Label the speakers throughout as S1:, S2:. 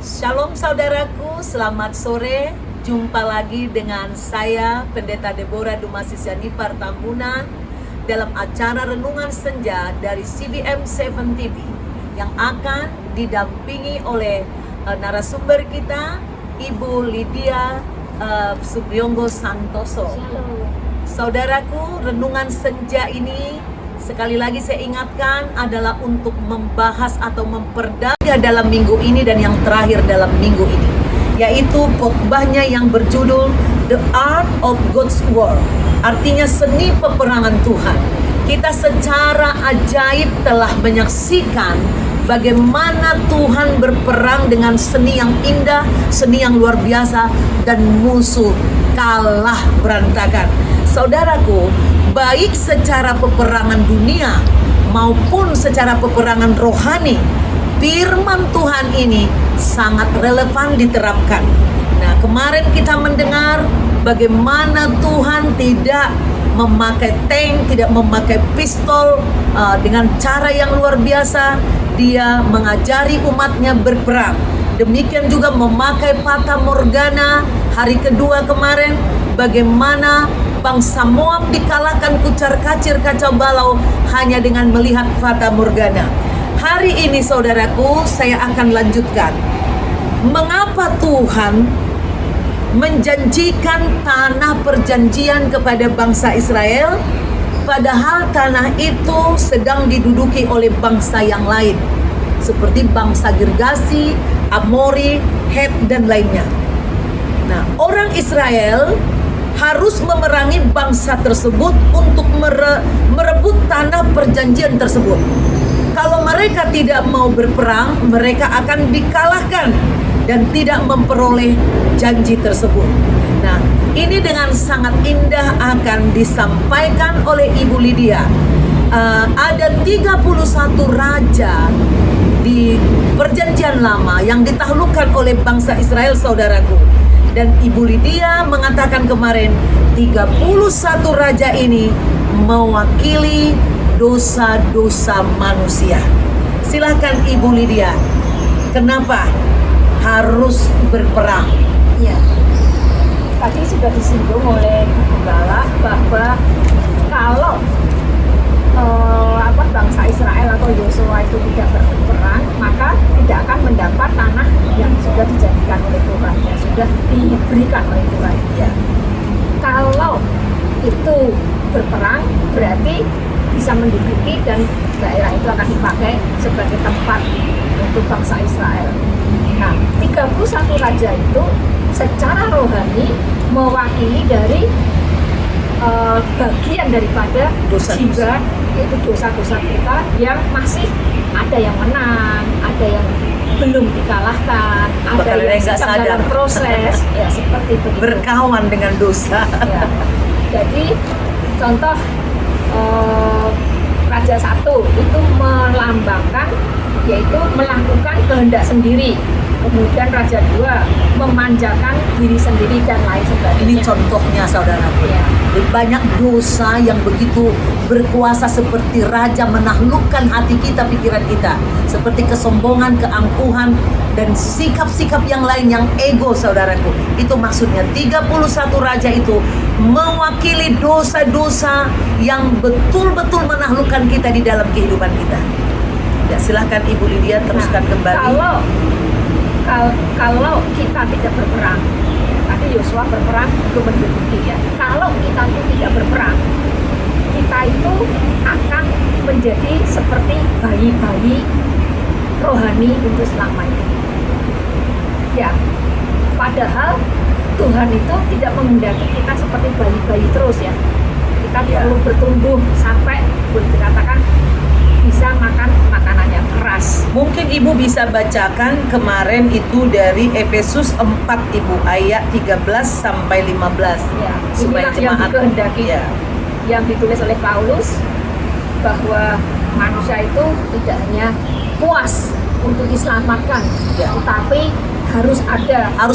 S1: Shalom saudaraku, selamat sore. Jumpa lagi dengan saya, Pendeta Deborah Dumasis Yanipar Tambunan, dalam acara Renungan Senja dari CBM 7 TV yang akan didampingi oleh narasumber kita, Ibu Lydia Supriyonggo Santoso. Saudaraku, Renungan Senja ini sekali lagi saya ingatkan adalah untuk membahas atau memperdalam dalam minggu ini dan yang terakhir dalam minggu ini, yaitu khotbahnya yang berjudul The Art of God's War, artinya seni peperangan Tuhan. Kita secara ajaib telah menyaksikan bagaimana Tuhan berperang dengan seni yang indah, seni yang luar biasa, dan musuh kalah berantakan. Saudaraku, baik secara peperangan dunia maupun secara peperangan rohani, firman Tuhan ini sangat relevan diterapkan. Nah, kemarin kita mendengar bagaimana Tuhan tidak memakai tank, tidak memakai pistol, dengan cara yang luar biasa. Dia mengajari umatnya berperang. Demikian juga memakai fata morgana. Hari kedua kemarin, bagaimana bangsa Moab dikalahkan kucar-kacir kacau balau hanya dengan melihat fata morgana. Hari ini saudaraku, saya akan lanjutkan. Mengapa Tuhan menjanjikan tanah perjanjian kepada bangsa Israel, padahal tanah itu sedang diduduki oleh bangsa yang lain, seperti bangsa Girgasi, Amori, Het, dan lainnya. Nah, orang Israel harus memerangi bangsa tersebut untuk merebut tanah perjanjian tersebut. Kalau mereka tidak mau berperang, mereka akan dikalahkan dan tidak memperoleh janji tersebut. Nah, ini dengan sangat indah akan disampaikan oleh Ibu Lydia. Ada 31 raja di perjanjian lama yang ditaklukkan oleh bangsa Israel, saudaraku. Dan Ibu Lydia mengatakan kemarin 31 raja ini mewakili dosa-dosa manusia. Silahkan Ibu Lydia, kenapa harus berperang?
S2: Ya, tadi sudah disinggung oleh Gembala bahwa kalau bangsa Israel atau Yosua itu tidak berperang, maka tidak akan mendapat tanah yang sudah dijanjikan oleh Tuhan, yang sudah diberikan oleh Tuhan. Ya. Kalau itu berperang, berarti bisa menduduki dan daerah itu akan dipakai sebagai tempat untuk bangsa Israel. Nah, 31 raja itu secara rohani mewakili dari bagian daripada jiwa, yaitu dosa-dosa kita yang masih ada yang menang, ada yang belum dikalahkan, ada yang sedang dalam proses, ya seperti begitu.
S1: Berkawan dengan dosa.
S2: Ya. Jadi contoh Raja 1 itu melambangkan, yaitu melakukan kehendak sendiri. Kemudian Raja 2 memanjakan diri sendiri dan lain sebagainya.
S1: Ini contohnya saudaraku.
S2: Ya.
S1: Banyak dosa yang begitu berkuasa seperti raja menaklukkan hati kita, pikiran kita. Seperti kesombongan, keangkuhan, dan sikap-sikap yang lain yang ego, saudaraku. Itu maksudnya 31 raja itu mewakili dosa-dosa yang betul-betul menaklukkan kita di dalam kehidupan kita. Ya, silahkan Ibu Lydia teruskan kembali.
S2: Kalau kita tidak berperang, tadi Yosua berperang untuk menduduki, ya. Kalau kita itu tidak berperang, kita itu akan menjadi seperti bayi-bayi rohani untuk selamanya. Ya, padahal Tuhan itu tidak menghendaki kita seperti bayi-bayi terus, ya. Kita perlu bertumbuh sampai boleh dikatakan bisa makan makanan yang keras.
S1: Mungkin Ibu bisa bacakan kemarin itu dari Efesus 4 Ibu, ayat 13 sampai 15.
S2: Ya,
S1: supaya
S2: inilah yang dikehendaki,
S1: ya,
S2: yang ditulis oleh Paulus, bahwa manusia itu tidak hanya puas untuk diselamatkan,
S1: ya,
S2: tetapi harus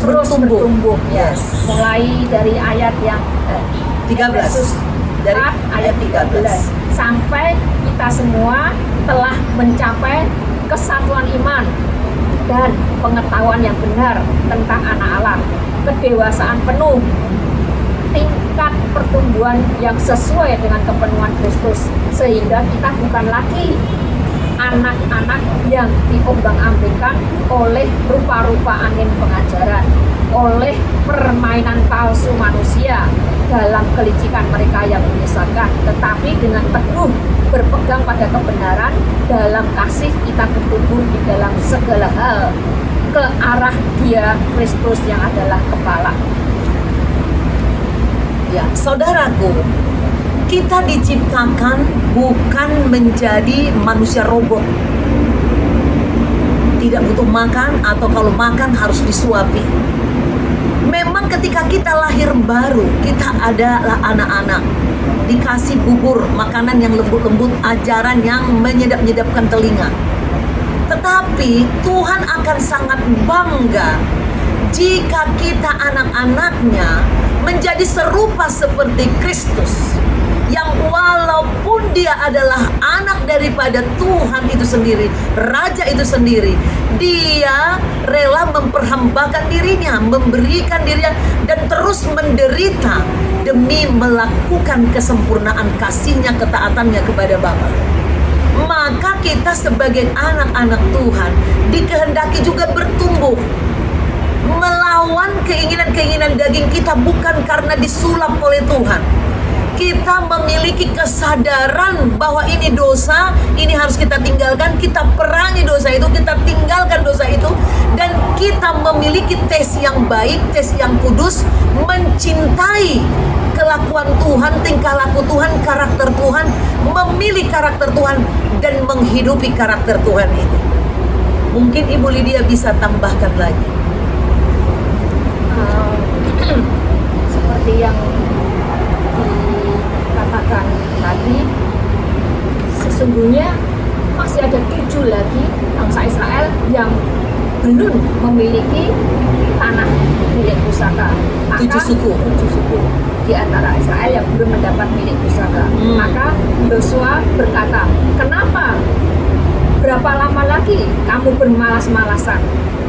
S2: terus
S1: bertumbuh.
S2: Yes. Mulai dari ayat yang
S1: 13.
S2: Efesus
S1: Dari
S2: 4 ayat 13 sampai kita semua telah mencapai kesatuan iman dan pengetahuan yang benar tentang anak Allah, kedewasaan penuh, tingkat pertumbuhan yang sesuai dengan kepenuhan Kristus, sehingga kita bukan lagi anak-anak yang diombang-ambingkan oleh rupa-rupa angin pengajaran, oleh permainan palsu manusia dalam kelicikan mereka yang menyesatkan, tetapi dengan teguh berpegang pada kebenaran dalam kasih kita bertumbuh di dalam segala hal ke arah Dia Kristus yang adalah kepala.
S1: Ya, saudaraku, kita diciptakan bukan menjadi manusia robot. Tidak butuh makan, atau kalau makan harus disuapi. Memang ketika kita lahir baru, kita adalah anak-anak, dikasih bubur, makanan yang lembut-lembut, ajaran yang menyedap-nyedapkan telinga. Tetapi Tuhan akan sangat bangga jika kita anak-anaknya menjadi serupa seperti Kristus, yang walaupun dia adalah anak daripada Tuhan itu sendiri, Raja itu sendiri, dia rela memperhambakan dirinya, memberikan dirinya, dan terus menderita demi melakukan kesempurnaan kasihnya, ketaatannya kepada Bapa. Maka kita sebagai anak-anak Tuhan dikehendaki juga bertumbuh, melawan keinginan-keinginan daging kita, bukan karena disulap oleh Tuhan. Kita memiliki kesadaran bahwa ini dosa, ini harus kita tinggalkan, kita perangi dosa itu, kita tinggalkan dosa itu, dan kita memiliki tes yang baik, tes yang kudus, mencintai kelakuan Tuhan, tingkah laku Tuhan, karakter Tuhan, memilih karakter Tuhan, dan menghidupi karakter Tuhan itu. Mungkin Ibu Lydia bisa tambahkan lagi.
S2: Seperti yang dikatakan tadi, sesungguhnya masih ada 7 lagi bangsa Israel yang belum memiliki tanah milik pusaka.
S1: 7 suku.
S2: 7 suku di antara Israel yang belum mendapat milik pusaka. Maka Yosua berkata, kenapa? Berapa lama lagi kamu bermalas-malasan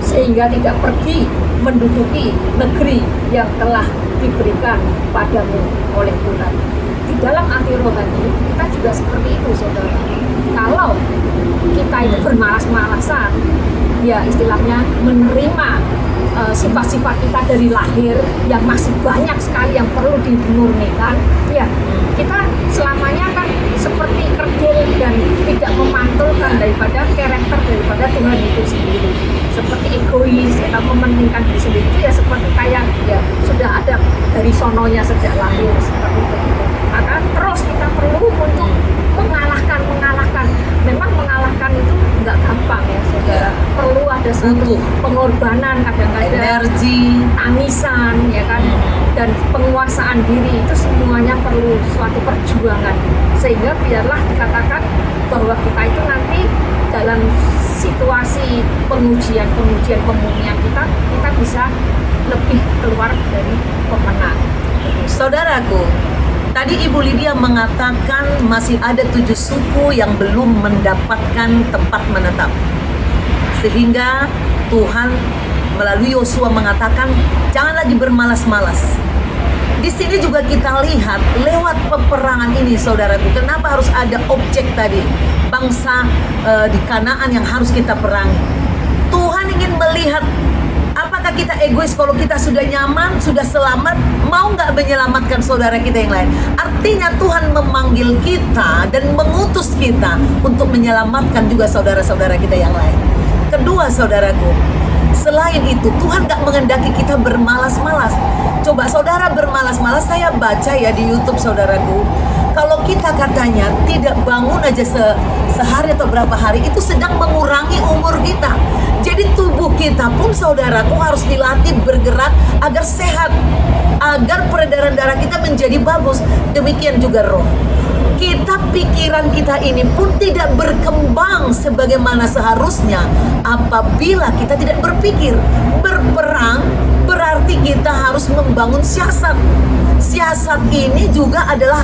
S2: sehingga tidak pergi menduduki negeri yang telah diberikan padamu oleh Tuhan? Di dalam arti rohani kita juga seperti itu, saudara. Kalau kita itu bermalas-malasan, ya istilahnya menerima sifat-sifat kita dari lahir yang masih banyak sekali yang perlu dimurnikan, ya kita selamanya kan seperti kerdil dan tidak memantulkan daripada karakter daripada Tuhan itu sendiri, seperti egois atau mementingkan diri sendiri. Itu ya seperti kayak ya sudah ada dari sononya sejak lahir seperti itu. Maka terus kita perlu untuk mengalahkan. Memang mengalahkan itu nggak gampang ya, saudara. Perlu ada satu pengorbanan, kadang-kadang
S1: energi,
S2: tangisan, ya kan, dan penguasaan diri, itu semuanya perlu suatu perjuangan. Sehingga biarlah dikatakan bahwa kita itu nanti dalam situasi pengujian pemurnian kita bisa lebih keluar dari pemenang.
S1: Saudaraku, tadi Ibu Lydia mengatakan masih ada 7 suku yang belum mendapatkan tempat menetap. Sehingga Tuhan melalui Yosua mengatakan, jangan lagi bermalas-malas. Di sini juga kita lihat lewat peperangan ini, saudaraku, kenapa harus ada objek tadi, bangsa di Kanaan yang harus kita perangi. Tuhan ingin melihat apakah kita egois kalau kita sudah nyaman, sudah selamat, mau nggak menyelamatkan saudara kita yang lain. Artinya Tuhan memanggil kita dan mengutus kita untuk menyelamatkan juga saudara-saudara kita yang lain. Kedua, saudaraku, selain itu Tuhan nggak mengendaki kita bermalas-malas. Coba saudara bermalas-malas, saya baca ya di YouTube, saudaraku, kalau kita katanya tidak bangun aja sehari atau berapa hari, itu sedang mengurangi umur kita. Jadi tubuh kita pun, saudaraku, harus dilatih bergerak agar sehat, agar peredaran darah kita menjadi bagus. Demikian juga roh kita, pikiran kita ini pun tidak berkembang sebagaimana seharusnya apabila kita tidak berpikir. Berperang berarti kita harus membangun siasat siasat ini juga adalah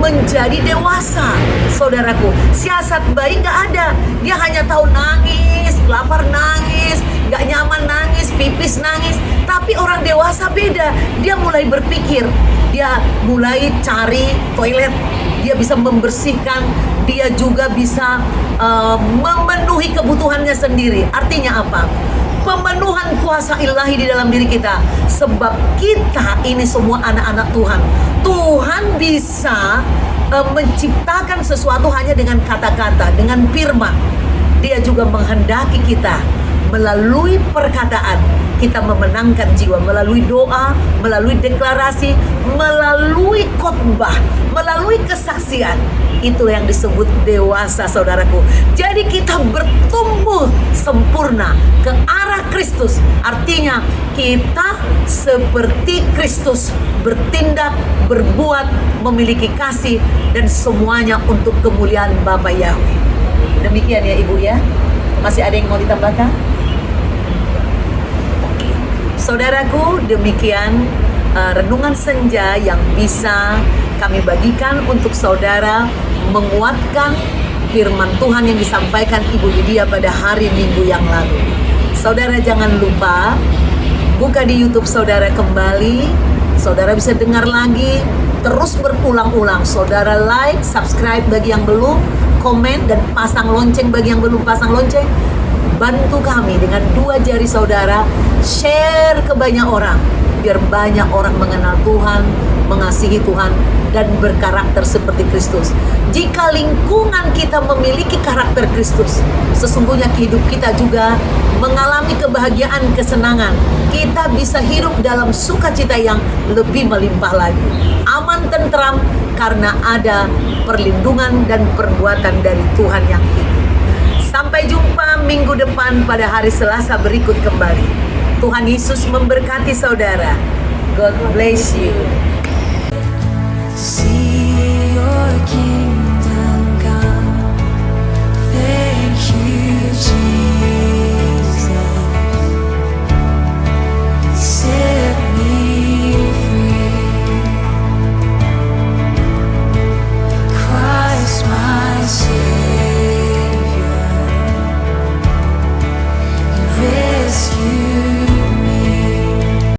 S1: menjadi dewasa, saudaraku. Siasat bayi gak ada. Dia hanya tahu nangis, lapar nangis, gak nyaman nangis, pipis nangis. Tapi orang dewasa beda. Dia mulai berpikir, dia mulai cari toilet, dia bisa membersihkan, dia juga bisa memenuhi kebutuhannya sendiri. Artinya apa? Pemenuhan kuasa ilahi di dalam diri kita. Sebab kita ini semua anak-anak Tuhan. Tuhan bisa menciptakan sesuatu hanya dengan kata-kata, dengan firman. Dia juga menghendaki kita melalui perkataan kita memenangkan jiwa, melalui doa, melalui deklarasi, melalui khotbah, melalui kesaksian. Itu yang disebut dewasa, saudaraku. Jadi kita bertumbuh sempurna ke arah Kristus. Artinya kita seperti Kristus, bertindak, berbuat, memiliki kasih, dan semuanya untuk kemuliaan Bapa Yahweh. Demikian ya Ibu ya. Masih ada yang mau ditambahkan? Saudaraku, demikian renungan senja yang bisa kami bagikan untuk saudara, menguatkan firman Tuhan yang disampaikan Ibu Lydia pada hari Minggu yang lalu. Saudara jangan lupa buka di YouTube saudara kembali. Saudara bisa dengar lagi, terus berulang-ulang. Saudara like, subscribe bagi yang belum, komen, dan pasang lonceng bagi yang belum pasang lonceng. Bantu kami dengan 2 jari saudara, share ke banyak orang, biar banyak orang mengenal Tuhan, mengasihi Tuhan, dan berkarakter seperti Kristus. Jika lingkungan kita memiliki karakter Kristus, sesungguhnya hidup kita juga mengalami kebahagiaan, kesenangan. Kita bisa hidup dalam sukacita yang lebih melimpah lagi. Aman, tentram, karena ada perlindungan dan perbuatan dari Tuhan yang hidup. Sampai jumpa minggu depan pada hari Selasa berikut kembali. Tuhan Yesus memberkati saudara. God bless you.